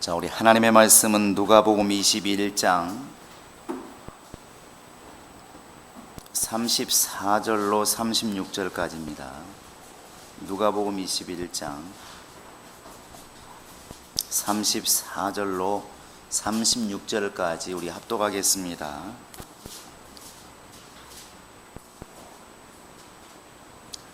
자, 우리 하나님의 말씀은 누가복음 21장 34절로 36절까지입니다. 누가복음 21장 34절로 36절까지 우리 합독하겠습니다.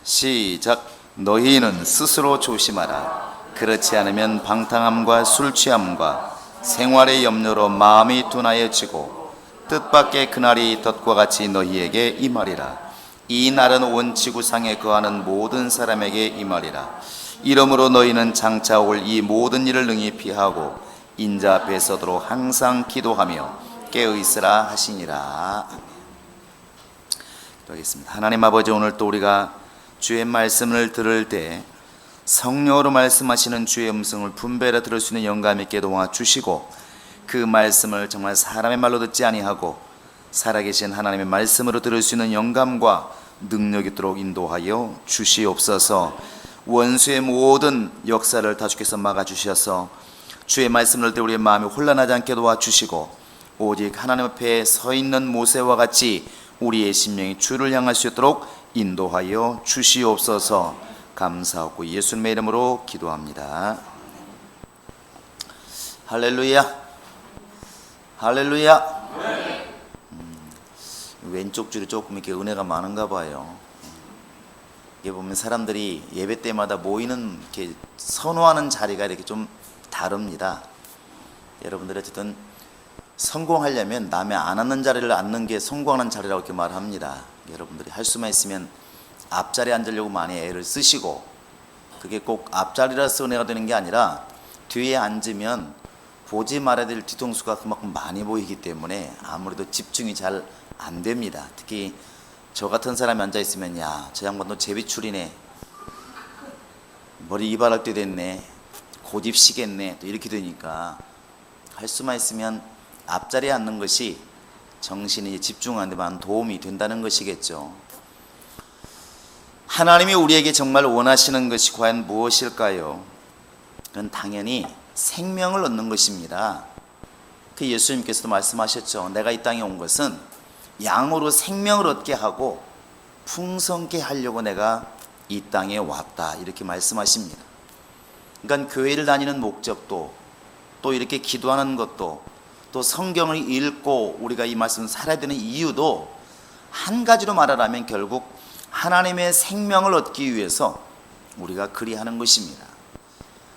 시작. 너희는 스스로 조심하라. 그렇지 않으면 방탕함과 술취함과 생활의 염려로 마음이 둔하여지고 뜻밖의 그날이 덫과 같이 너희에게 임하리라. 이 날은 온 지구상에 거하는 모든 사람에게 임하리라. 이러므로 너희는 장차 올 이 모든 일을 능히 피하고 인자 앞에 서도록 항상 기도하며 깨어있으라 하시니라. 기도하겠습니다. 하나님 아버지, 오늘 또 우리가 주의 말씀을 들을 때 성령으로 말씀하시는 주의 음성을 분별해 들을 수 있는 영감 있게 도와주시고, 그 말씀을 정말 사람의 말로 듣지 아니하고 살아계신 하나님의 말씀으로 들을 수 있는 영감과 능력이 있도록 인도하여 주시옵소서. 원수의 모든 역사를 다 주께서 막아주셔서 주의 말씀을 들을 때 우리의 마음이 혼란하지 않게 도와주시고, 오직 하나님 앞에 서 있는 모세와 같이 우리의 심령이 주를 향할 수 있도록 인도하여 주시옵소서. 감사하고 예수님의 이름으로 기도합니다. 할렐루야. 할렐루야. 왼쪽 줄이 조금 이렇게 은혜가 많은가 봐요. 이게 보면 사람들이 예배 때마다 모이는 이렇게 선호하는 자리가 이렇게 좀 다릅니다. 여러분들이 어쨌든 성공하려면 남의 안 앉는 자리를 앉는 게 성공하는 자리라고 이렇게 말합니다. 여러분들이 할 수만 있으면 앞자리에 앉으려고 많이 애를 쓰시고, 그게 꼭 앞자리라서 은혜가 되는 게 아니라 뒤에 앉으면 보지 말아야 될 뒤통수가 그만큼 많이 보이기 때문에 아무래도 집중이 잘 안 됩니다. 특히 저 같은 사람이 앉아있으면, 야, 저 양반도 제비출이네, 머리 이발할 때 됐네, 고집시겠네, 또 이렇게 되니까 할 수만 있으면 앞자리에 앉는 것이 정신이 집중하는 데 많은 도움이 된다는 것이겠죠. 하나님이 우리에게 정말 원하시는 것이 과연 무엇일까요? 그건 당연히 생명을 얻는 것입니다. 그 예수님께서도 말씀하셨죠. 내가 이 땅에 온 것은 양으로 생명을 얻게 하고 풍성케 하려고 내가 이 땅에 왔다, 이렇게 말씀하십니다. 그러니까 교회를 다니는 목적도, 또 이렇게 기도하는 것도, 또 성경을 읽고 우리가 이 말씀을 살아야 되는 이유도 한 가지로 말하라면 결국 하나님의 생명을 얻기 위해서 우리가 그리하는 것입니다.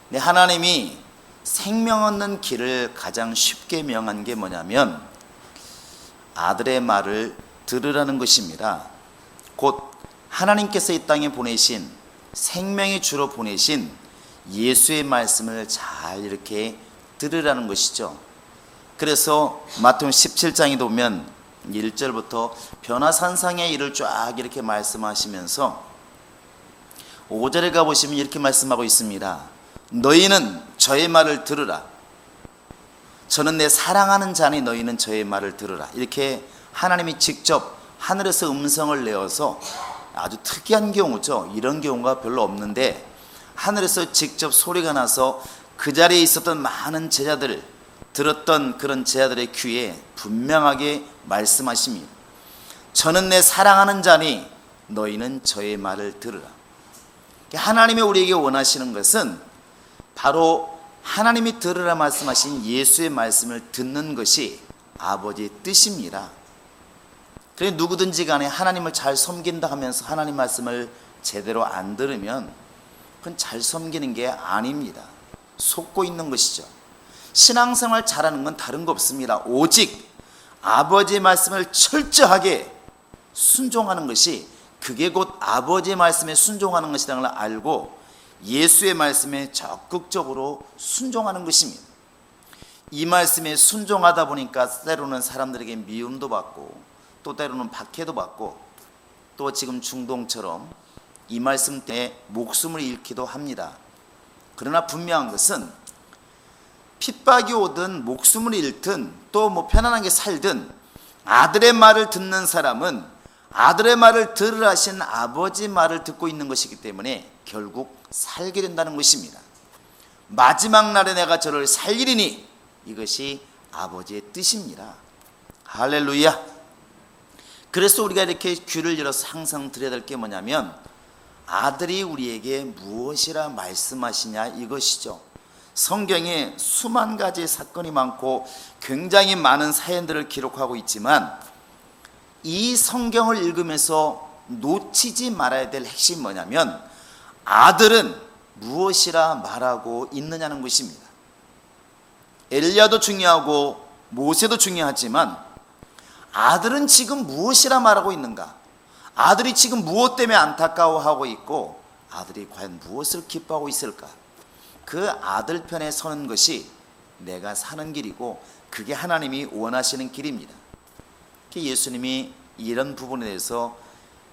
근데 하나님이 생명 얻는 길을 가장 쉽게 명한 게 뭐냐면 아들의 말을 들으라는 것입니다. 곧 하나님께서 이 땅에 보내신, 생명의 주로 보내신 예수의 말씀을 잘 이렇게 들으라는 것이죠. 그래서 마태복음 17장에 보면 1절부터 변화산상의 일을 쫙 이렇게 말씀하시면서 5절에 가보시면 이렇게 말씀하고 있습니다. 너희는 저의 말을 들으라. 저는 내 사랑하는 자니 너희는 저의 말을 들으라. 이렇게 하나님이 직접 하늘에서 음성을 내어서, 아주 특이한 경우죠. 이런 경우가 별로 없는데 하늘에서 직접 소리가 나서 그 자리에 있었던 많은 제자들, 들었던 그런 제자들의 귀에 분명하게 말씀하십니다. 저는 내 사랑하는 자니 너희는 저의 말을 들으라. 하나님이 우리에게 원하시는 것은 바로 하나님이 들으라 말씀하신 예수의 말씀을 듣는 것이 아버지의 뜻입니다. 그래, 누구든지 간에 하나님을 잘 섬긴다 하면서 하나님 말씀을 제대로 안 들으면 그건 잘 섬기는 게 아닙니다. 속고 있는 것이죠. 신앙생활 잘하는 건 다른 거 없습니다. 오직 아버지의 말씀을 철저하게 순종하는 것이, 그게 곧 아버지의 말씀에 순종하는 것이라는 걸 알고 예수의 말씀에 적극적으로 순종하는 것입니다. 이 말씀에 순종하다 보니까 때로는 사람들에게 미움도 받고, 또 때로는 박해도 받고, 또 지금 중동처럼 이 말씀 때문에 목숨을 잃기도 합니다. 그러나 분명한 것은 핍박이 오든 목숨을 잃든 또 뭐 편안하게 살든 아들의 말을 듣는 사람은 아들의 말을 들으라 하신 아버지 말을 듣고 있는 것이기 때문에 결국 살게 된다는 것입니다. 마지막 날에 내가 저를 살리리니 이것이 아버지의 뜻입니다. 할렐루야. 그래서 우리가 이렇게 귀를 열어서 항상 들어야 될 게 뭐냐면 아들이 우리에게 무엇이라 말씀하시냐 이것이죠. 성경에 수만 가지의 사건이 많고 굉장히 많은 사연들을 기록하고 있지만 이 성경을 읽으면서 놓치지 말아야 될 핵심이 뭐냐면 아들은 무엇이라 말하고 있느냐는 것입니다. 엘리야도 중요하고 모세도 중요하지만 아들은 지금 무엇이라 말하고 있는가? 아들이 지금 무엇 때문에 안타까워하고 있고 아들이 과연 무엇을 기뻐하고 있을까? 그 아들 편에 서는 것이 내가 사는 길이고 그게 하나님이 원하시는 길입니다. 예수님이 이런 부분에 대해서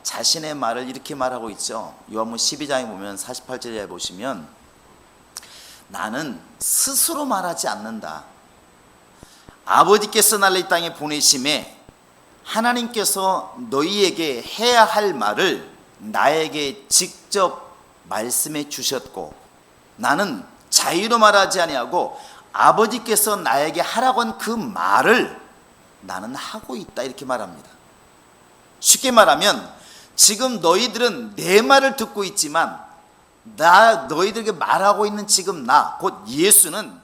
자신의 말을 이렇게 말하고 있죠. 요한복음 12장에 보면 48절에 보시면 나는 스스로 말하지 않는다. 아버지께서 나를 이 땅에 보내심에 하나님께서 너희에게 해야 할 말을 나에게 직접 말씀해 주셨고 나는 자유로 말하지 아니하고 아버지께서 나에게 하라고 한 그 말을 나는 하고 있다 이렇게 말합니다. 쉽게 말하면 지금 너희들은 내 말을 듣고 있지만 너희들에게 말하고 있는 지금 나 곧 예수는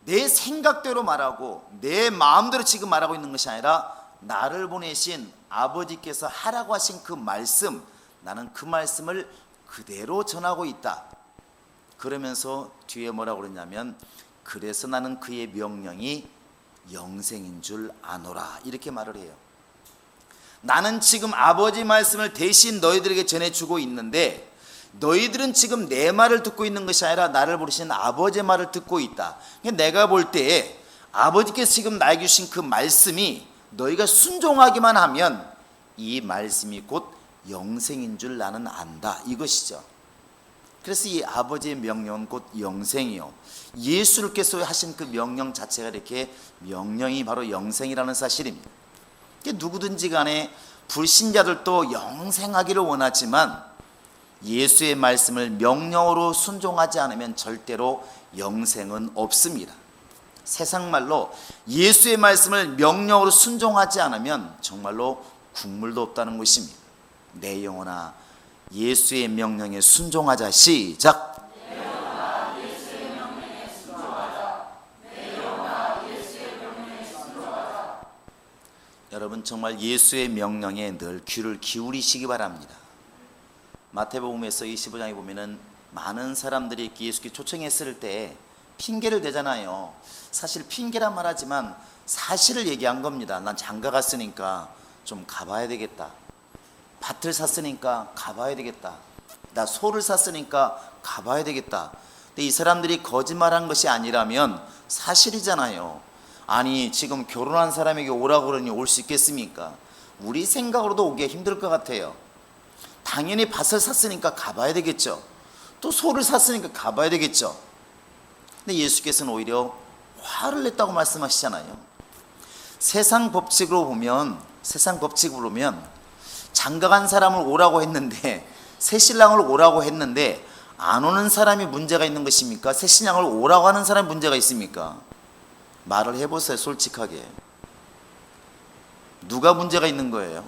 내 생각대로 말하고 내 마음대로 지금 말하고 있는 것이 아니라 나를 보내신 아버지께서 하라고 하신 그 말씀 나는 그 말씀을 그대로 전하고 있다. 그러면서 뒤에 뭐라고 그러냐면 그래서 나는 그의 명령이 영생인 줄 아노라 이렇게 말을 해요. 나는 지금 아버지 말씀을 대신 너희들에게 전해주고 있는데 너희들은 지금 내 말을 듣고 있는 것이 아니라 나를 부르신 아버지의 말을 듣고 있다. 내가 볼 때에 아버지께서 지금 나에게 주신 그 말씀이 너희가 순종하기만 하면 이 말씀이 곧 영생인 줄 나는 안다 이것이죠. 그래서 이 아버지의 명령은 곧 영생이요 예수께서 하신 그 명령 자체가 이렇게 명령이 바로 영생이라는 사실입니다. 누구든지 간에 불신자들도 영생하기를 원하지만 예수의 말씀을 명령으로 순종하지 않으면 절대로 영생은 없습니다. 세상 말로 예수의 말씀을 명령으로 순종하지 않으면 정말로 국물도 없다는 것입니다. 내 영혼아 예수의 명령에 순종하자. 시작. 내 영혼아 예수의 명령에 순종하자. 내 영혼아 예수의 명령에 순종하자. 여러분 정말 예수의 명령에 늘 귀를 기울이시기 바랍니다. 마태복음에서 25장에 보면은 많은 사람들이 예수께 초청했을 때 핑계를 대잖아요. 사실 핑계란 말하지만 사실을 얘기한 겁니다. 난 장가 갔으니까 좀 가봐야 되겠다. 밭을 샀으니까 가봐야 되겠다. 나 소를 샀으니까 가봐야 되겠다. 근데 이 사람들이 거짓말한 것이 아니라면 사실이잖아요. 아니 지금 결혼한 사람에게 오라고 그러니 올 수 있겠습니까? 우리 생각으로도 오기가 힘들 것 같아요. 당연히 밭을 샀으니까 가봐야 되겠죠. 또 소를 샀으니까 가봐야 되겠죠. 근데 예수께서는 오히려 화를 냈다고 말씀하시잖아요. 세상 법칙으로 보면 장가간 사람을 오라고 했는데 새신랑을 오라고 했는데 안 오는 사람이 문제가 있는 것입니까? 새신랑을 오라고 하는 사람이 문제가 있습니까? 말을 해보세요. 솔직하게 누가 문제가 있는 거예요?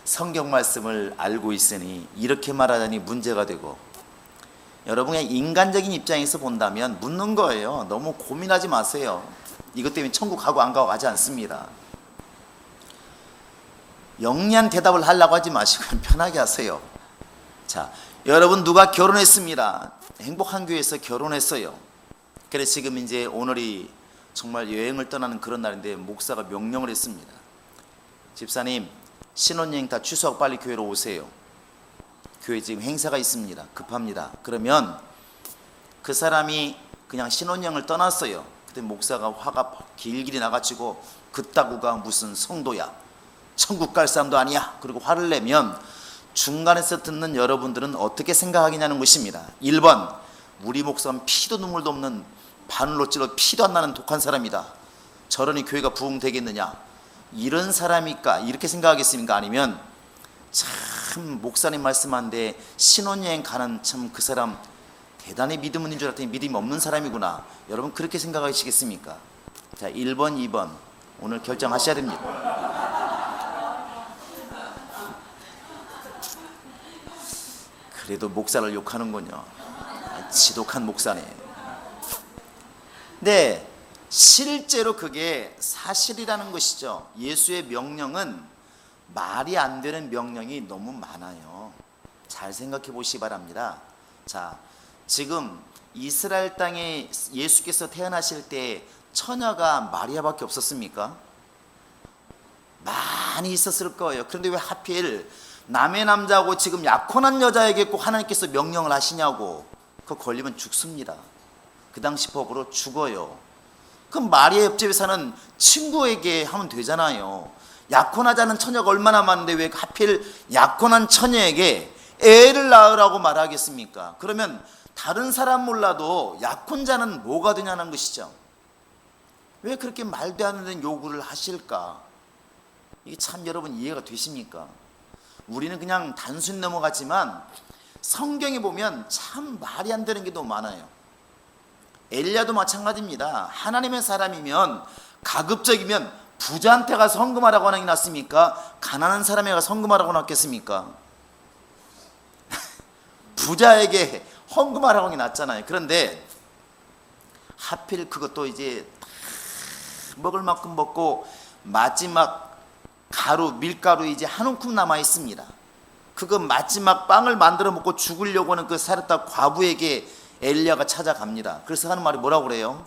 성경 말씀을 알고 있으니 이렇게 말하자니 문제가 되고 여러분의 인간적인 입장에서 본다면 묻는 거예요. 너무 고민하지 마세요. 이것 때문에 천국 가고 안 가고 하지 않습니다. 영리한 대답을 하려고 하지 마시고 편하게 하세요. 자, 여러분 누가 결혼했습니다. 행복한 교회에서 결혼했어요. 그래서 지금 이제 오늘이 정말 여행을 떠나는 그런 날인데 목사가 명령을 했습니다. 집사님 신혼여행 다 취소하고 빨리 교회로 오세요. 교회 지금 행사가 있습니다. 급합니다. 그러면 그 사람이 그냥 신혼여행을 떠났어요. 그때 목사가 화가 길길이 나가지고 그따구가 무슨 성도야, 천국 갈 사람도 아니야, 그리고 화를 내면 중간에서 듣는 여러분들은 어떻게 생각하겠냐는 것입니다. 1번 우리 목사는 피도 눈물도 없는 바늘로 찔러 피도 안 나는 독한 사람이다. 저러니 교회가 부흥되겠느냐, 이런 사람일까 이렇게 생각하겠습니까? 아니면 참 목사님 말씀한데 신혼여행 가는 참 그 사람 대단히 믿음 있는 줄 알았더니 믿음이 없는 사람이구나. 여러분 그렇게 생각하시겠습니까? 자, 1번, 2번 오늘 결정하셔야 됩니다. 그래도 목사를 욕하는군요. 지독한 목사네. 네, 실제로 그게 사실이라는 것이죠. 예수의 명령은 말이 안 되는 명령이 너무 많아요. 잘 생각해 보시기 바랍니다. 자, 지금 이스라엘 땅에 예수께서 태어나실 때 처녀가 마리아밖에 없었습니까? 많이 있었을 거예요. 그런데 왜 하필 남의 남자고 지금 약혼한 여자에게 꼭 하나님께서 명령을 하시냐고. 그거 걸리면 죽습니다. 그 당시 법으로 죽어요. 그럼 마리아 옆집에 사는 친구에게 하면 되잖아요. 약혼하자는 처녀가 얼마나 많은데 왜 하필 약혼한 처녀에게 애를 낳으라고 말하겠습니까? 그러면 다른 사람 몰라도 약혼자는 뭐가 되냐는 것이죠. 왜 그렇게 말도 안 되는 요구를 하실까? 이게 참 여러분 이해가 되십니까? 우리는 그냥 단순히 넘어갔지만 성경에 보면 참 말이 안 되는 게 너무 많아요. 엘리야도 마찬가지입니다. 하나님의 사람이면 가급적이면 부자한테 가서 헌금하라고 하는 게 낫습니까? 가난한 사람에게 가서 헌금하라고 낫겠습니까? 부자에게 헌금하라고 하는 게 낫잖아요. 그런데 하필 그것도 이제 먹을 만큼 먹고 마지막 가루, 밀가루 이제 한 움큼 남아 있습니다. 그거 마지막 빵을 만들어 먹고 죽으려고 하는 그 사렙다 과부에게 엘리야가 찾아갑니다. 그래서 하는 말이 뭐라고 그래요?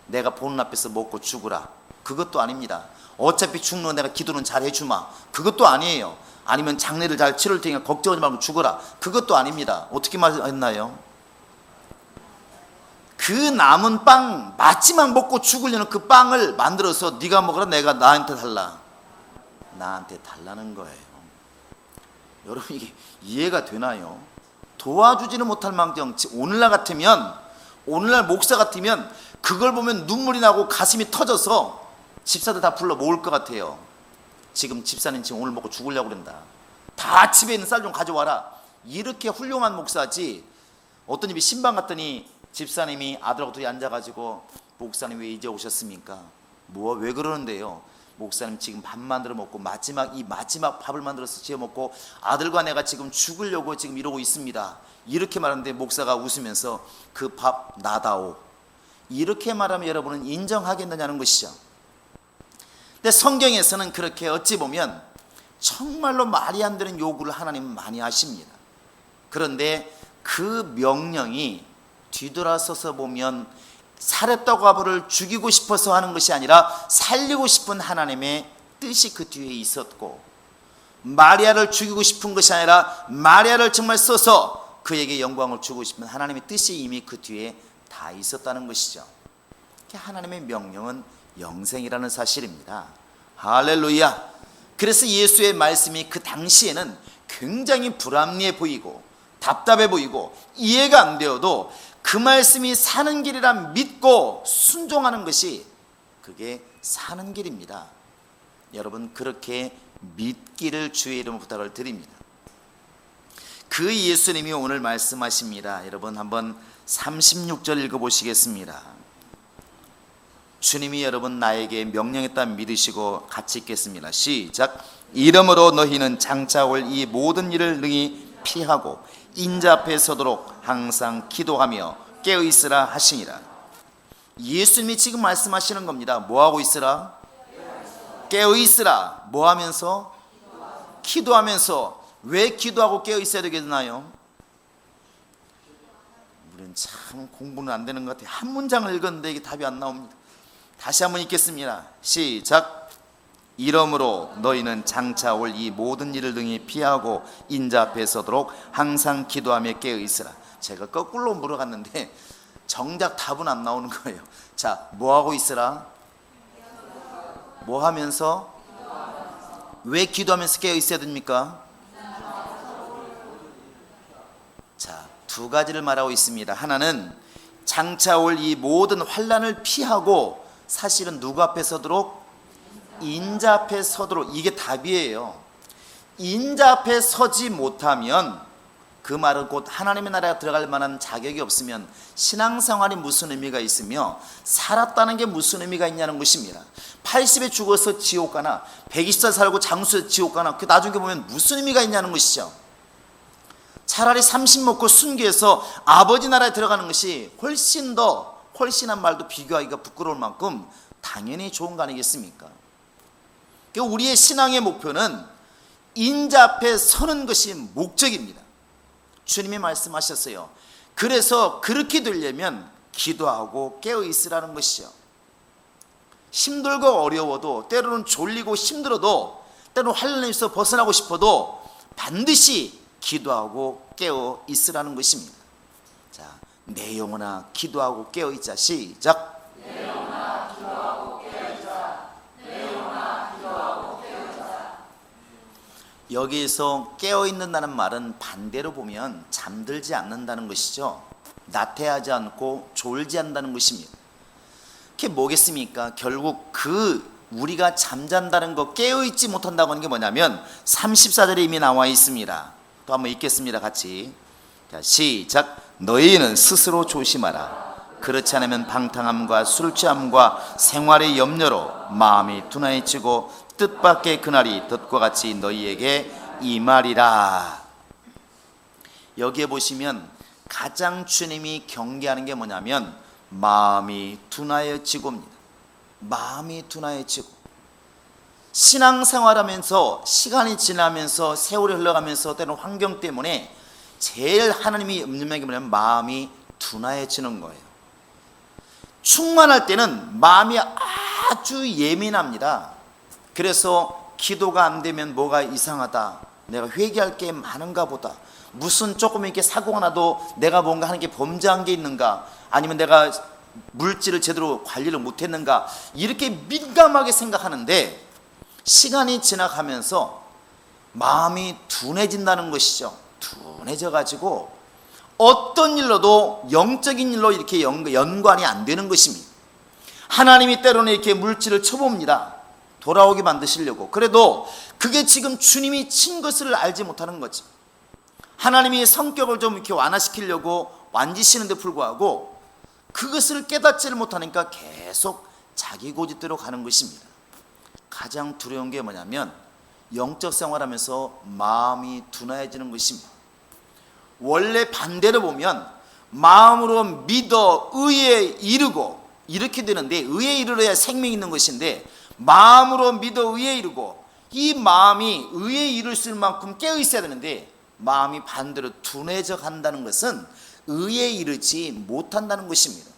내가 보는 앞에서 먹고 죽으라. 그것도 아닙니다. 어차피 죽는 내가 기도는 잘 해주마. 그것도 아니에요. 아니면 장례를 잘 치를 테니까 걱정하지 말고 죽어라. 그것도 아닙니다. 어떻게 말했나요? 그 남은 빵 마지막 먹고 죽으려는 그 빵을 만들어서 네가 먹으라, 내가 나한테 달라. 나한테 달라는 거예요. 여러분 이게 이해가 되나요? 도와주지는 못할 망정, 오늘날 목사 같으면 그걸 보면 눈물이 나고 가슴이 터져서 집사들 다 불러 모을 것 같아요. 지금 집사님 지금 오늘 먹고 죽으려고 그런다. 다 집에 있는 쌀 좀 가져와라. 이렇게 훌륭한 목사지. 어떤 집이 신방 갔더니 집사님이 아들하고 둘이 앉아가지고 목사님 왜 이제 오셨습니까? 왜 그러는데요? 목사님 지금 밥 만들어 먹고 마지막 밥을 만들어서 지어 먹고 아들과 내가 지금 죽으려고 지금 이러고 있습니다. 이렇게 말하는데 목사가 웃으면서 그 밥 나다오. 이렇게 말하면 여러분은 인정하겠느냐는 것이죠. 근데 성경에서는 그렇게 어찌 보면 정말로 말이 안 되는 요구를 하나님은 많이 하십니다. 그런데 그 명령이 뒤돌아서서 보면 사렙다 과부를 죽이고 싶어서 하는 것이 아니라 살리고 싶은 하나님의 뜻이 그 뒤에 있었고, 마리아를 죽이고 싶은 것이 아니라 마리아를 정말 써서 그에게 영광을 주고 싶은 하나님의 뜻이 이미 그 뒤에 다 있었다는 것이죠. 하나님의 명령은 영생이라는 사실입니다. 할렐루야. 그래서 예수의 말씀이 그 당시에는 굉장히 불합리해 보이고 답답해 보이고 이해가 안 되어도 그 말씀이 사는 길이라 믿고 순종하는 것이 그게 사는 길입니다. 여러분 그렇게 믿기를 주의 이름으로 부탁을 드립니다. 그 예수님이 오늘 말씀하십니다. 여러분 한번 36절 읽어보시겠습니다. 주님이 여러분 나에게 명령했다 믿으시고 같이 읽겠습니다. 시작. 이러므로 너희는 장차 올 이 모든 일을 능히 피하고 인자 앞에 서도록 항상 기도하며 깨어있으라 하시니라. 예수님이 지금 말씀하시는 겁니다. 뭐하고 있으라? 깨어있으라. 뭐하면서? 기도하면서. 왜 기도하고 깨어있어야 되겠나요? 우리는 참 공부는 안 되는 것 같아요. 한 문장을 읽었는데 이게 답이 안 나옵니다. 다시 한번 읽겠습니다. 시작. 이러므로 너희는 장차 올 이 모든 일을 능히 피하고 인자 앞에 서도록 항상 기도하며 깨어있으라. 제가 거꾸로 물어갔는데 정작 답은 안 나오는 거예요. 자, 뭐하고 있으라? 뭐 하면서? 왜 기도하면서 깨어있어야 됩니까? 자, 두 가지를 말하고 있습니다. 하나는 장차 올 이 모든 환난을 피하고 사실은 누구 앞에 서도록? 인자 앞에 서도록. 이게 답이에요. 인자 앞에 서지 못하면 그 말은 곧 하나님의 나라에 들어갈 만한 자격이 없으면 신앙생활이 무슨 의미가 있으며 살았다는 게 무슨 의미가 있냐는 것입니다. 80에 죽어서 지옥 가나 120살 살고 장수에서 지옥 가나 그 나중에 보면 무슨 의미가 있냐는 것이죠. 차라리 30 먹고 순교해서 아버지 나라에 들어가는 것이 훨씬한 말도 비교하기가 부끄러울 만큼 당연히 좋은 거 아니겠습니까? 우리의 신앙의 목표는 인자 앞에 서는 것이 목적입니다. 주님이 말씀하셨어요. 그래서 그렇게 되려면 기도하고 깨어 있으라는 것이죠. 힘들고 어려워도, 때로는 졸리고 힘들어도, 때로는 환란에서 벗어나고 싶어도 반드시 기도하고 깨어 있으라는 것입니다. 자, 내 영혼아 기도하고 깨어 있자. 시작. 내 영혼아 기도하고 깨어 있자. 내 영혼아 기도하고 깨어 있자. 여기에서 깨어 있는다는 말은 반대로 보면 잠들지 않는다는 것이죠. 나태하지 않고 졸지 않는다는 것입니다. 그게 뭐겠습니까? 결국 우리가 잠잔다는 거, 깨어 있지 못한다고 하는 게 뭐냐면 34절에 이미 나와 있습니다. 또 한번 읽겠습니다. 같이. 자, 시작. 너희는 스스로 조심하라. 그렇지 않으면 방탕함과 술 취함과 생활의 염려로 마음이 둔화해지고 뜻밖의 그날이 덫과 같이 너희에게 임하리라. 여기에 보시면 가장 주님이 경계하는 게 뭐냐면 마음이 둔화해지고입니다. 마음이 둔화해지고, 신앙생활하면서 시간이 지나면서 세월이 흘러가면서 때로는 환경 때문에 제일 하나님이 염려하는 게 뭐냐면 마음이 둔화해지는 거예요. 충만할 때는 마음이 아주 예민합니다. 그래서 기도가 안 되면 뭐가 이상하다, 내가 회개할 게 많은가 보다, 무슨 조금 이렇게 사고가 나도 내가 뭔가 하는 게 범죄한 게 있는가, 아니면 내가 물질을 제대로 관리를 못했는가, 이렇게 민감하게 생각하는데 시간이 지나가면서 마음이 둔해진다는 것이죠. 둔해져 가지고 어떤 일로도 영적인 일로 이렇게 연관이 안 되는 것입니다. 하나님이 때로는 이렇게 물질을 쳐봅니다. 돌아오게 만드시려고. 그래도 그게 지금 주님이 친 것을 알지 못하는 거죠. 하나님이 성격을 좀 이렇게 완화시키려고 만지시는데 불구하고 그것을 깨닫지를 못하니까 계속 자기 고집대로 가는 것입니다. 가장 두려운 게 뭐냐면 영적 생활하면서 마음이 둔해지는 것입니다. 원래 반대로 보면 마음으로 믿어 의에 이르고 이렇게 되는데, 의에 이르러야 생명이 있는 것인데 마음으로 믿어 의에 이르고, 이 마음이 의에 이를 수 있을 만큼 깨어 있어야 되는데 마음이 반대로 둔해져 간다는 것은 의에 이르지 못한다는 것입니다.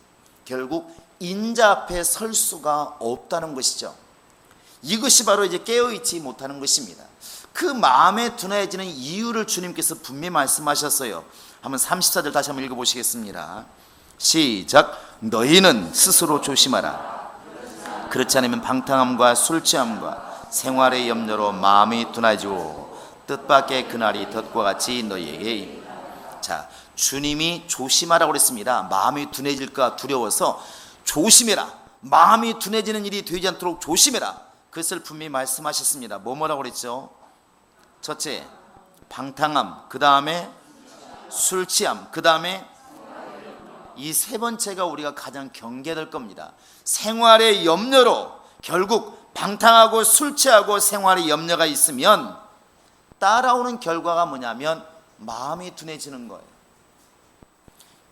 결국 인자 앞에 설 수가 없다는 것이죠. 이것이 바로 이제 깨어있지 못하는 것입니다. 그 마음에 둔해지는 이유를 주님께서 분명히 말씀하셨어요. 한번 34절 다시 한번 읽어보시겠습니다. 시작. 너희는 스스로 조심하라. 그렇지 않으면 방탕함과 술 취함과 생활의 염려로 마음이 둔해지고 뜻밖의 그날이 덫과 같이 너희에게. 자, 주님이 조심하라고 그랬습니다. 마음이 둔해질까 두려워서 조심해라. 마음이 둔해지는 일이 되지 않도록 조심해라. 그것을 분명히 말씀하셨습니다. 뭐라고 그랬죠? 첫째, 방탕함, 그 다음에 술 취함, 그 다음에 이 세 번째가 우리가 가장 경계될 겁니다. 생활의 염려로, 결국 방탕하고 술 취하고 생활의 염려가 있으면 따라오는 결과가 뭐냐면 마음이 둔해지는 거예요.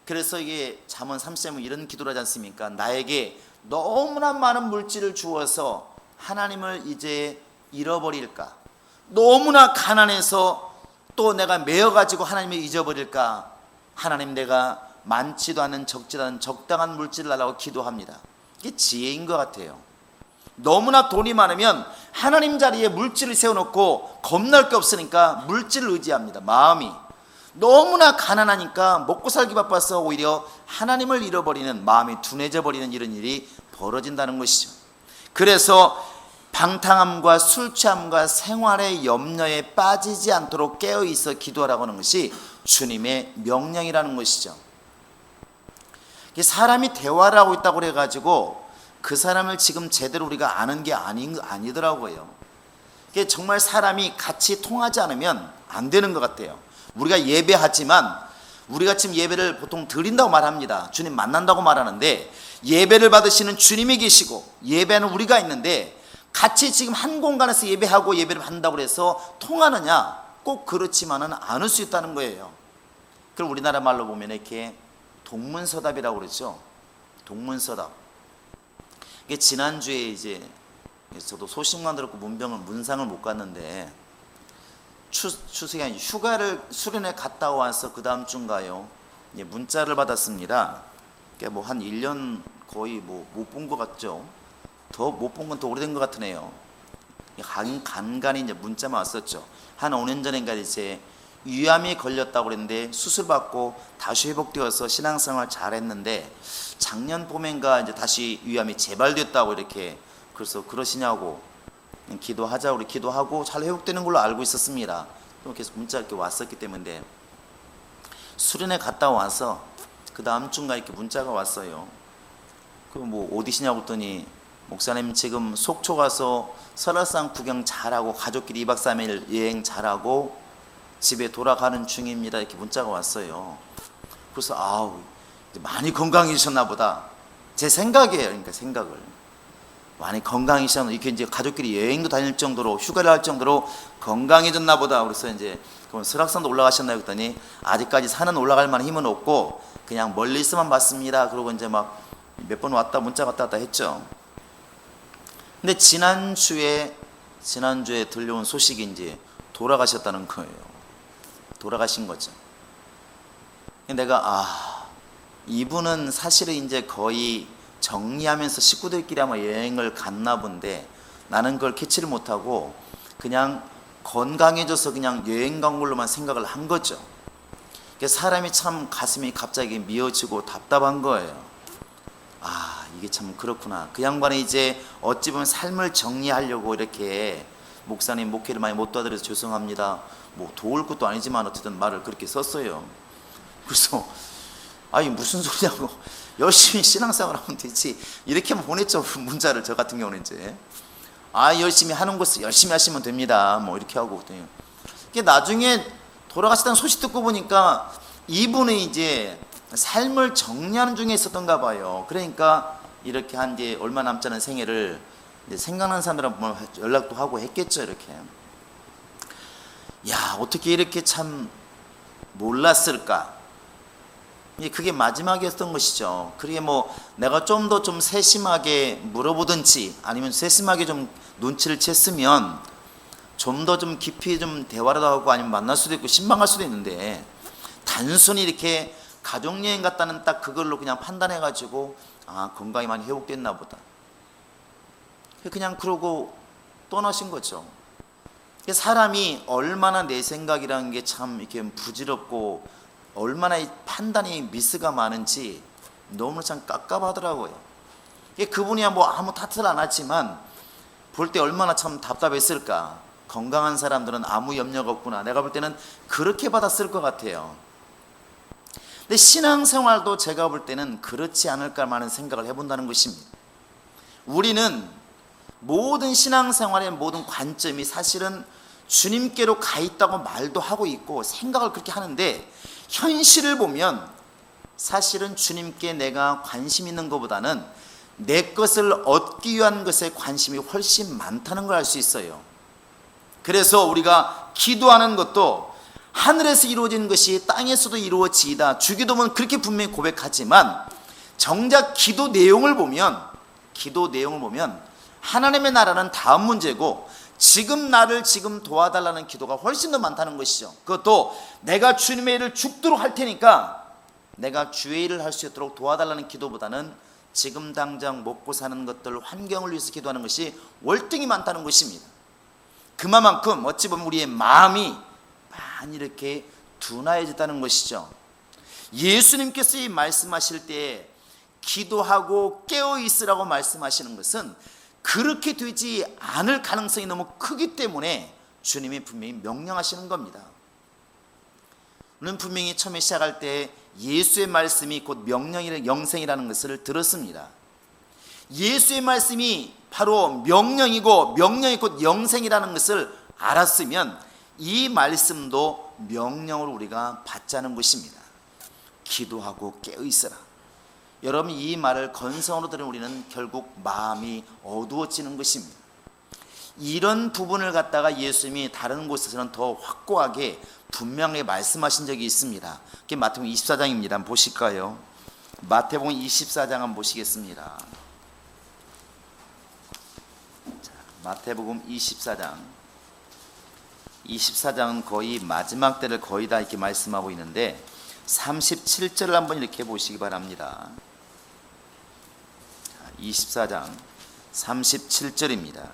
그래서 이게 잠언 3:3 이런 기도를 하지 않습니까? 나에게 너무나 많은 물질을 주어서 하나님을 이제 잃어버릴까? 너무나 가난해서 또 내가 매여가지고 하나님을 잊어버릴까? 하나님, 내가 많지도 않은 적지도 않은 적당한 물질을 달라고 기도합니다. 이게 지혜인 것 같아요. 너무나 돈이 많으면 하나님 자리에 물질을 세워놓고 겁날 게 없으니까 물질을 의지합니다. 마음이 너무나 가난하니까 먹고 살기 바빠서 오히려 하나님을 잃어버리는, 마음이 둔해져 버리는 이런 일이 벌어진다는 것이죠. 그래서 방탕함과 술 취함과 생활의 염려에 빠지지 않도록 깨어있어 기도하라고 하는 것이 주님의 명령이라는 것이죠. 사람이 대화를 하고 있다고 그래가지고 그 사람을 지금 제대로 우리가 아는 게 아니더라고요. 정말 사람이 같이 통하지 않으면 안 되는 것 같아요. 우리가 예배하지만 우리가 지금 예배를 보통 드린다고 말합니다. 주님 만난다고 말하는데 예배를 받으시는 주님이 계시고 예배하는 우리가 있는데 같이 지금 한 공간에서 예배하고 예배를 받는다고 해서 통하느냐? 꼭 그렇지만은 않을 수 있다는 거예요. 그럼 우리나라 말로 보면 이렇게 동문서답이라고 그러죠. 동문서답. 이게 지난주에 이제 저도 소식만 들었고 문상을 못 갔는데 추석이 아니 휴가를 수련회 갔다 와서 그 다음 주인가요? 문자를 받았습니다. 그러니까 뭐 한 1년 거의 뭐 못 본 것 같죠. 더 못 본 건 더 오래된 것 같으네요. 간간히 이제 문자만 왔었죠. 한 5년 전인가 이제 위암이 걸렸다고 그랬는데 수술받고 다시 회복되어서 신앙생활 잘했는데 작년 봄인가 이제 다시 위암이 재발됐다고 이렇게 그래서 그러시냐고 기도하자고 우리 기도하고 잘 회복되는 걸로 알고 있었습니다. 또 계속 문자 이렇게 왔었기 때문에 수련회 갔다 와서 그 다음 주인가 이렇게 문자가 왔어요. 그 뭐 어디시냐고 했더니 목사님 지금 속초 가서 설악산 구경 잘하고 가족끼리 2박 3일 여행 잘하고 집에 돌아가는 중입니다. 이렇게 문자가 왔어요. 그래서 아우 많이 건강해지셨나 보다. 제 생각이에요. 그러니까 생각을 많이 건강해지셨나 이렇게 이제 가족끼리 여행도 다닐 정도로 휴가를 할 정도로 건강해졌나 보다. 그래서 이제 그럼 설악산도 올라가셨나요? 그랬더니 아직까지 산은 올라갈 만한 힘은 없고 그냥 멀리서만 봤습니다. 그러고 이제 막 몇 번 왔다 문자 갔다 했죠. 근데 지난주에 들려온 소식이 이제 돌아가셨다는 거예요. 돌아가신 거죠. 내가 이분은 사실은 이제 거의 정리하면서 식구들끼리 아마 여행을 갔나 본데 나는 그걸 캐치를 못하고 그냥 건강해져서 그냥 여행 간 걸로만 생각을 한 거죠. 사람이 참 가슴이 갑자기 미어지고 답답한 거예요. 이게 참 그렇구나. 그 양반이 이제 어찌 보면 삶을 정리하려고 이렇게 목사님 목회를 많이 못 도와드려서 죄송합니다. 뭐 도울 것도 아니지만 어쨌든 말을 그렇게 썼어요. 그래서 무슨 소리냐고 열심히 신앙생활하면 되지 이렇게만 보냈죠. 문자를 저 같은 경우는 이제 열심히 하는 것을 열심히 하시면 됩니다. 뭐 이렇게 하고 나중에 돌아가시다는 소식 듣고 보니까 이분은 이제 삶을 정리하는 중에 있었던가 봐요. 그러니까 이렇게 한 이제 얼마 남지 않은 생애를 생각나는 사람들은 연락도 하고 했겠죠. 이렇게 어떻게 이렇게 참 몰랐을까. 그게 마지막이었던 것이죠. 그게 뭐 내가 좀 더 좀 세심하게 물어보든지 아니면 세심하게 좀 눈치를 챘으면 좀 더 좀 깊이 좀 대화를 하고 아니면 만날 수도 있고 신방할 수도 있는데 단순히 이렇게 가족여행 갔다는 딱 그걸로 그냥 판단해가지고 건강이 많이 회복됐나 보다. 그냥 그러고 떠나신 거죠. 사람이 얼마나 내 생각이라는 게 참 이렇게 부질없고 얼마나 판단이 미스가 많은지 너무 참 깝깝하더라고요. 그분이 뭐 아무 탓을 안 하지만 볼 때 얼마나 참 답답했을까. 건강한 사람들은 아무 염려가 없구나. 내가 볼 때는 그렇게 받았을 것 같아요. 근데 신앙생활도 제가 볼 때는 그렇지 않을까 하는 생각을 해본다는 것입니다. 우리는 모든 신앙생활의 모든 관점이 사실은 주님께로 가 있다고 말도 하고 있고 생각을 그렇게 하는데 현실을 보면 사실은 주님께 내가 관심 있는 것보다는 내 것을 얻기 위한 것에 관심이 훨씬 많다는 걸 알 수 있어요. 그래서 우리가 기도하는 것도 하늘에서 이루어진 것이 땅에서도 이루어지이다. 주기도문은 그렇게 분명히 고백하지만 정작 기도 내용을 보면 하나님의 나라는 다음 문제고 지금 나를 지금 도와달라는 기도가 훨씬 더 많다는 것이죠. 그것도 내가 주님의 일을 죽도록 할 테니까 내가 주의 일을 할 수 있도록 도와달라는 기도보다는 지금 당장 먹고 사는 것들 환경을 위해서 기도하는 것이 월등히 많다는 것입니다. 그만큼 어찌 보면 우리의 마음이 많이 이렇게 둔화해졌다는 것이죠. 예수님께서 이 말씀하실 때 기도하고 깨어있으라고 말씀하시는 것은 그렇게 되지 않을 가능성이 너무 크기 때문에 주님이 분명히 명령하시는 겁니다. 우리는 분명히 처음에 시작할 때 예수의 말씀이 곧 명령이라는 영생이라는 것을 들었습니다. 예수의 말씀이 바로 명령이고 명령이 곧 영생이라는 것을 알았으면 이 말씀도 명령을 우리가 받자는 것입니다. 기도하고 깨어있어라. 여러분, 이 말을 건성으로 들은 우리는 결국 마음이 어두워지는 것입니다. 이런 부분을 갖다가 예수님이 다른 곳에서는 더 확고하게 분명히 말씀하신 적이 있습니다. 그게 마태복음 24장입니다. 한번 보실까요? 마태복음 24장 한번 보시겠습니다. 자, 마태복음 24장은 거의 마지막 때를 거의 다 이렇게 말씀하고 있는데 37절을 한번 이렇게 보시기 바랍니다. 24장 37절입니다.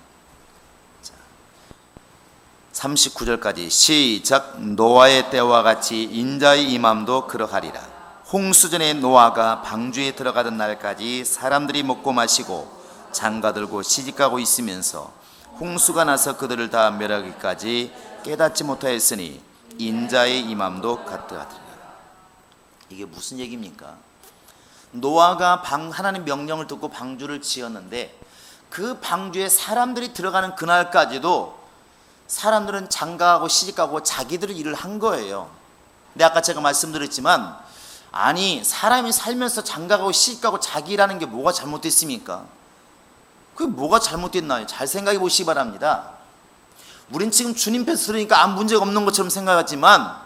39절까지 시작. 노아의 때와 같이 인자의 임함도 그러하리라. 홍수전에 노아가 방주에 들어가던 날까지 사람들이 먹고 마시고 장가들고 시집가고 있으면서 홍수가 나서 그들을 다 멸하기까지 깨닫지 못하였으니 인자의 임함도 같으리라. 이게 무슨 얘기입니까? 노아가 하나님 명령을 듣고 방주를 지었는데 그 방주에 사람들이 들어가는 그날까지도 사람들은 장가가고 시집가고 자기들의 일을 한 거예요. 근데 아까 제가 말씀드렸지만, 아니 사람이 살면서 장가가고 시집가고 자기 일하는 게 뭐가 잘못됐습니까? 그게 뭐가 잘못됐나요? 잘 생각해 보시기 바랍니다. 우린 지금 주님 편 들으니까 아무 문제가 없는 것처럼 생각하지만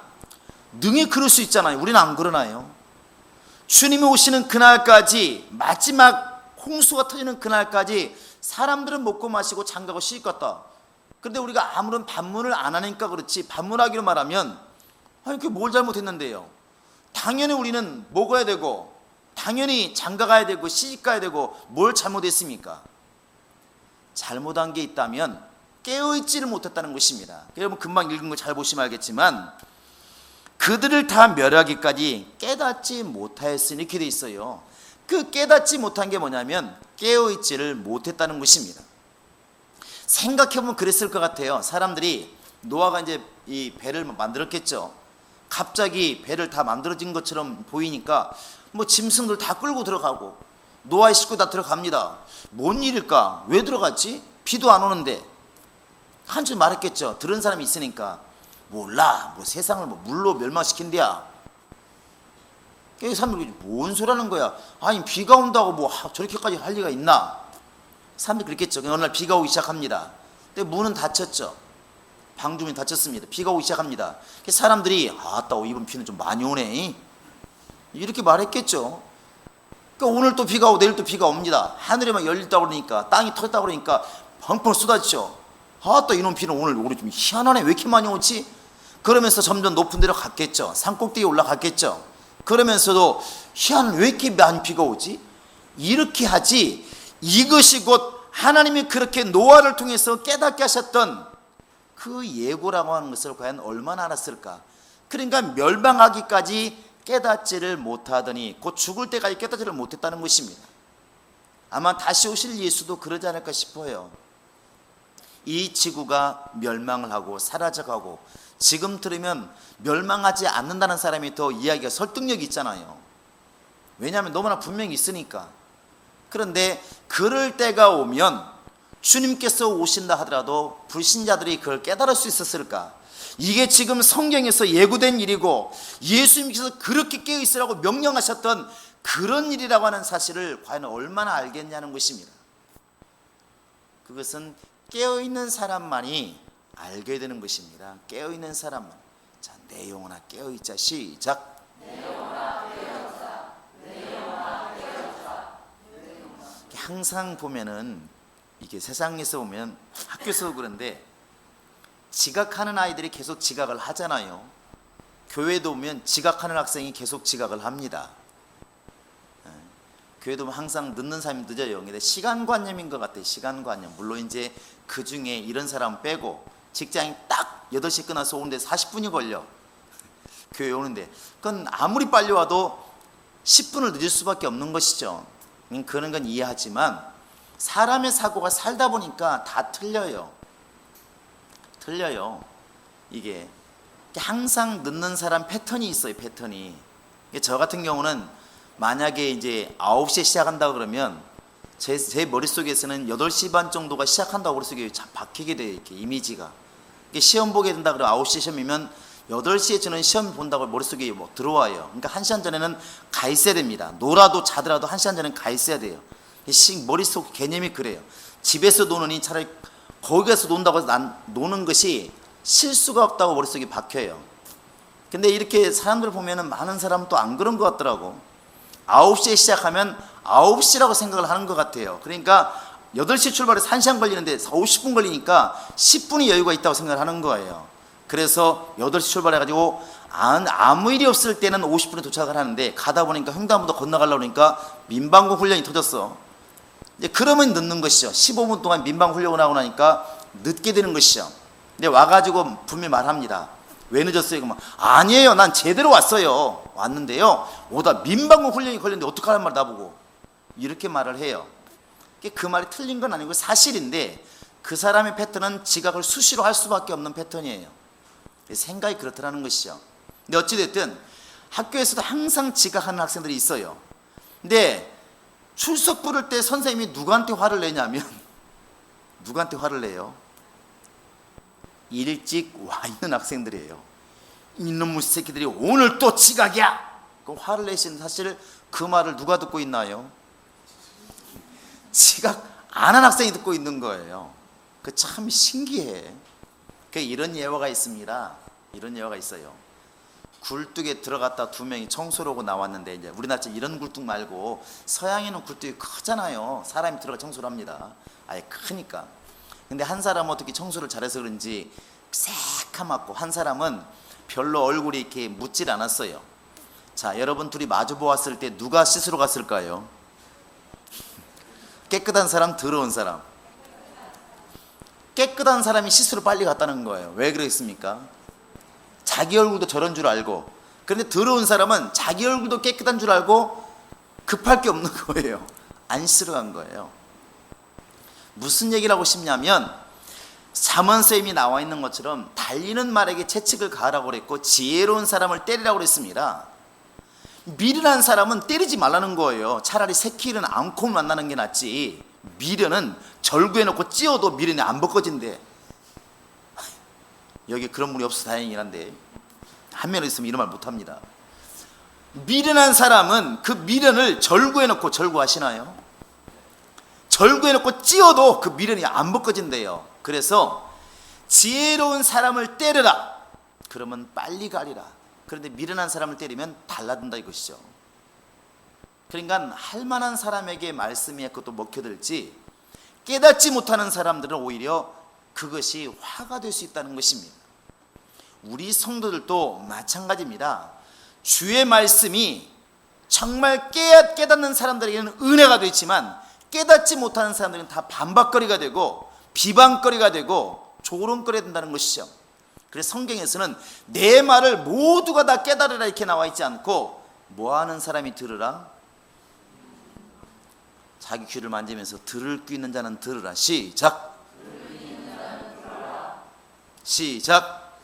능히 그럴 수 있잖아요. 우리는 안 그러나요? 주님이 오시는 그날까지, 마지막 홍수가 터지는 그날까지 사람들은 먹고 마시고 장가고 시집갔다. 그런데 우리가 아무런 반문을 안 하니까 그렇지, 반문하기로 말하면 아니 그게 뭘 잘못했는데요? 당연히 우리는 먹어야 되고 당연히 장가가야 되고 시집가야 되고 뭘 잘못했습니까? 잘못한 게 있다면 깨어있지를 못했다는 것입니다. 여러분 금방 읽은 거 잘 보시면 알겠지만 그들을 다 멸하기까지 깨닫지 못하였으니 이렇게 돼 있어요. 그 깨닫지 못한 게 뭐냐면 깨어있지를 못했다는 것입니다. 생각해보면 그랬을 것 같아요. 사람들이 노아가 이제 이 배를 만들었겠죠. 갑자기 배를 다 만들어진 것처럼 보이니까 뭐 짐승들 다 끌고 들어가고 노아의 식구 다 들어갑니다. 뭔 일일까? 왜 들어갔지? 비도 안 오는데. 한줄 말했겠죠. 들은 사람이 있으니까. 몰라. 뭐 세상을 뭐 물로 멸망시킨대야. 그 사람들이 뭔 소리하는 거야? 아니 비가 온다고 뭐 저렇게까지 할 리가 있나? 사람들이 그랬겠죠. 어느 날 비가 오기 시작합니다. 근데 문은 닫혔죠. 방주문이 닫혔습니다. 비가 오기 시작합니다. 사람들이 아따 이번 비는 좀 많이 오네 이렇게 말했겠죠. 그러니까 오늘 또 비가 오고 내일 또 비가 옵니다. 하늘이 막 열렸다고 그러니까 땅이 터졌다고 그러니까 펑펑 쏟아지죠. 아따 이놈 비는 오늘 좀 희한하네. 왜 이렇게 많이 오지? 그러면서 점점 높은 데로 갔겠죠. 산꼭대기에 올라갔겠죠. 그러면서도 왜 이렇게 많이 비가 오지? 이렇게 하지. 이것이 곧 하나님이 그렇게 노아를 통해서 깨닫게 하셨던 그 예고라고 하는 것을 과연 얼마나 알았을까? 그러니까 멸망하기까지 깨닫지를 못하더니 곧 죽을 때까지 깨닫지를 못했다는 것입니다. 아마 다시 오실 예수도 그러지 않을까 싶어요. 이 지구가 멸망을 하고 사라져가고 지금 들으면 멸망하지 않는다는 사람이 더 이야기가 설득력이 있잖아요. 왜냐하면 너무나 분명히 있으니까. 그런데 그럴 때가 오면 주님께서 오신다 하더라도 불신자들이 그걸 깨달을 수 있었을까? 이게 지금 성경에서 예고된 일이고 예수님께서 그렇게 깨어있으라고 명령하셨던 그런 일이라고 하는 사실을 과연 얼마나 알겠냐는 것입니다. 그것은 깨어있는 사람만이 알게 되는 것입니다. 깨어있는 사람만. 자, 내 영혼아 깨어있자. 시작. 내 영혼아 깨어있자. 내 영혼아 깨어있자. 항상 보면은 이게 세상에서 보면 학교에서 그런데 지각하는 아이들이 계속 지각을 하잖아요. 교회도 보면 지각하는 학생이 계속 지각을 합니다. 교회도 보면 항상 늦는 사람이 늦어요. 근데 시간관념인 것 같아요. 시간관념. 물론 이제 그 중에 이런 사람 빼고 직장이 딱 8시 끝나서 오는데 40분이 걸려. 교회 오는데 그건 아무리 빨리 와도 10분을 늦을 수밖에 없는 것이죠. 그런 건 이해하지만 사람의 사고가 살다 보니까 다 틀려요. 이게 항상 늦는 사람 패턴이 있어요. 패턴이. 저 같은 경우는 만약에 이제 9시에 시작한다 그러면 제 머릿속에서는 8시 반 정도가 시작한다고 머릿속에 박히게 돼요. 이렇게 이미지가. 시험 보게 된다 그러면 9시 시험이면 8시에 저는 시험 본다고 머릿속에 뭐 들어와요. 그러니까 1시간 전에는 가 있어야 됩니다. 놀아도 자더라도 1시간 전에는 가 있어야 돼요. 머릿속 개념이 그래요. 집에서 노느니 차라리 거기 가서 논다고 해서 난 노는 것이 실수가 없다고 머릿속에 박혀요. 근데 이렇게 사람들 보면은 많은 사람은 또 안 그런 것 같더라고. 9시에 시작하면 9시라고 생각을 하는 것 같아요. 그러니까 8시 출발해서 1시간 걸리는데 50분 걸리니까 10분이 여유가 있다고 생각을 하는 거예요. 그래서 8시 출발해가지고 아무 일이 없을 때는 50분에 도착을 하는데 가다 보니까 횡단보도 건너가려고 하니까 민방구 훈련이 터졌어. 이제 그러면 늦는 것이죠. 15분 동안 민방구 훈련을 하고 나니까 늦게 되는 것이죠. 근데 와가지고 분명히 말합니다. 왜 늦었어요? 그러면 아니에요. 난 제대로 왔어요. 왔는데요. 오다 민방구 훈련이 걸렸는데 어떡하란 말 나보고. 이렇게 말을 해요. 그 말이 틀린 건 아니고 사실인데 그 사람의 패턴은 지각을 수시로 할 수밖에 없는 패턴이에요. 생각이 그렇다는 것이죠. 근데 어찌됐든 학교에서도 항상 지각하는 학생들이 있어요. 근데 출석 부를 때 선생님이 누구한테 화를 내냐면 누구한테 화를 내요? 일찍 와 있는 학생들이에요. 이놈의 새끼들이 오늘 또 지각이야! 그럼 화를 내시는, 사실 그 말을 누가 듣고 있나요? 지각 안 한 학생이 듣고 있는 거예요. 그 참 신기해. 이런 예화가 있습니다. 이런 예화가 있어요. 굴뚝에 들어갔다 2명이 청소를 하고 나왔는데, 이제 우리나라처럼 이런 굴뚝 말고 서양에는 굴뚝이 크잖아요. 사람이 들어가 청소를 합니다. 아예 크니까. 근데 한 사람은 어떻게 청소를 잘해서 그런지 새카맣고, 한 사람은 별로 얼굴이 이렇게 묻질 않았어요. 자, 여러분 둘이 마주 보았을 때 누가 씻으러 갔을까요? 깨끗한 사람, 더러운 사람. 깨끗한 사람이 씻으러 빨리 갔다는 거예요. 왜 그러겠습니까? 자기 얼굴도 저런 줄 알고. 그런데 더러운 사람은 자기 얼굴도 깨끗한 줄 알고 급할 게 없는 거예요. 안 씻으러 간 거예요. 무슨 얘기를 하고 싶냐면, 잠언서임이 나와 있는 것처럼 달리는 말에게 채찍을 가하라고 그랬고 지혜로운 사람을 때리라고 그랬습니다. 미련한 사람은 때리지 말라는 거예요. 차라리 새끼 일은 않고 만나는 게 낫지. 미련은 절구해 놓고 찧어도 미련이 안 벗겨진대. 여기 그런 분이 없어서 다행이긴 한데 한 명 있으면 이런 말 못합니다. 미련한 사람은 그 미련을 절구해 놓고, 절구하시나요? 절구해 놓고 찧어도 그 미련이 안 벗겨진대요. 그래서 지혜로운 사람을 때려라. 그러면 빨리 가리라. 그런데 미련한 사람을 때리면 달라든다 이것이죠. 그러니까 할 만한 사람에게 말씀이 그것도 먹혀들지, 깨닫지 못하는 사람들은 오히려 그것이 화가 될 수 있다는 것입니다. 우리 성도들도 마찬가지입니다. 주의 말씀이 정말 깨닫는 사람들에게는 은혜가 되지만 깨닫지 못하는 사람들은 다 반박거리가 되고 비방거리가 되고 조롱거리가 된다는 것이죠. 그래서 성경에서는 내 말을 모두가 다 깨달으라 이렇게 나와 있지 않고, 뭐하는 사람이 들으라? 자기 귀를 만지면서 들을 귀 있는 자는 들으라. 시작. 시작.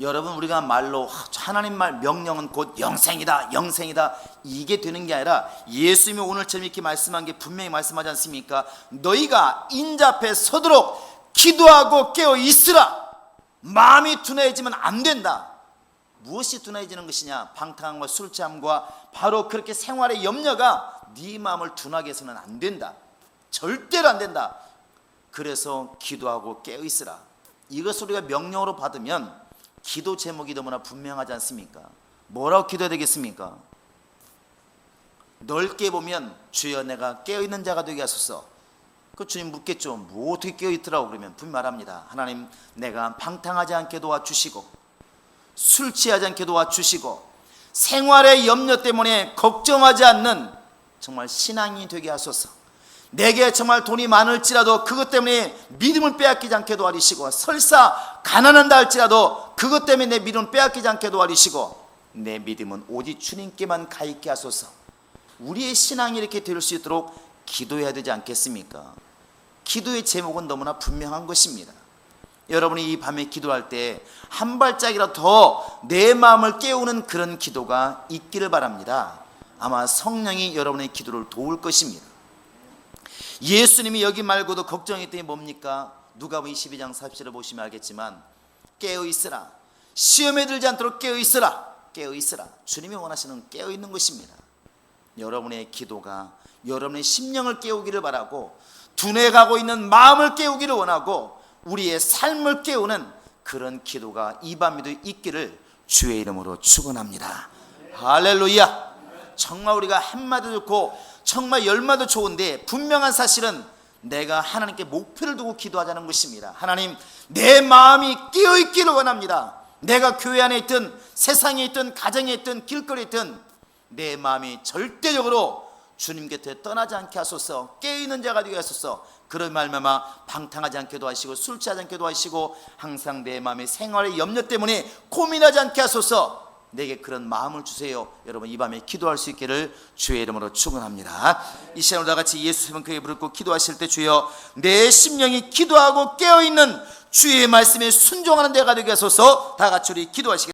여러분, 우리가 말로 하나님 말 명령은 곧 영생이다, 영생이다, 이게 되는 게 아니라 예수님이 오늘처럼 이렇게 말씀한 게 분명히 말씀하지 않습니까? 너희가 인자 앞에 서도록 기도하고 깨어 있으라. 마음이 둔해지면 안 된다. 무엇이 둔해지는 것이냐? 방탕함과 술 취함과 바로 그렇게 생활의 염려가 네 마음을 둔하게 해서는 안 된다. 절대로 안 된다. 그래서 기도하고 깨어 있으라. 이것을 우리가 명령으로 받으면 기도 제목이 너무나 분명하지 않습니까? 뭐라고 기도해야 되겠습니까? 넓게 보면 주여 내가 깨어있는 자가 되게 하소서. 그 주님 묻겠죠. 뭐 어떻게 깨어있더라고? 그러면 분명히 말합니다. 하나님, 내가 방탕하지 않게 도와주시고 술 취하지 않게 도와주시고 생활의 염려 때문에 걱정하지 않는 정말 신앙이 되게 하소서. 내게 정말 돈이 많을지라도 그것 때문에 믿음을 빼앗기지 않게 도와주시고, 설사 가난한다 할지라도 그것 때문에 내 믿음을 빼앗기지 않게 도와주시고, 내 믿음은 오직 주님께만 가 있게 하소서. 우리의 신앙이 이렇게 될 수 있도록 기도해야 되지 않겠습니까? 기도의 제목은 너무나 분명한 것입니다. 여러분이 이 밤에 기도할 때 한 발짝이라도 더 내 마음을 깨우는 그런 기도가 있기를 바랍니다. 아마 성령이 여러분의 기도를 도울 것입니다. 예수님이 여기 말고도 걱정했던 게 뭡니까? 누가복음 22장 40절을 보시면 알겠지만, 깨어 있으라. 시험에 들지 않도록 깨어 있으라. 깨어 있으라. 주님이 원하시는 깨어 있는 것입니다. 여러분의 기도가 여러분의 심령을 깨우기를 바라고, 둔해가고 있는 마음을 깨우기를 원하고, 우리의 삶을 깨우는 그런 기도가 이 밤에도 있기를 주의 이름으로 축원합니다. 할렐루야. 정말 우리가 한마디 좋고 정말 열마디 좋은데, 분명한 사실은 내가 하나님께 목표를 두고 기도하자는 것입니다. 하나님, 내 마음이 깨어있기를 원합니다. 내가 교회 안에 있든 세상에 있든 가정에 있든 길거리에 있든 내 마음이 절대적으로 주님 곁에 떠나지 않게 하소서. 깨어있는 자가 되게 하소서. 그런 말마마 방탕하지 않게 도와주시고, 술 취하지 않게 도와주시고, 항상 내 마음의 생활의 염려 때문에 고민하지 않게 하소서. 내게 그런 마음을 주세요. 여러분, 이 밤에 기도할 수 있기를 주의 이름으로 축원합니다. 이 시간으로 다 같이 예수 이름 크게 부르고 기도하실 때, 주여, 내 심령이 기도하고 깨어있는 주의 말씀에 순종하는 데가 되게 하소서. 다 같이 우리 기도하시겠습니다.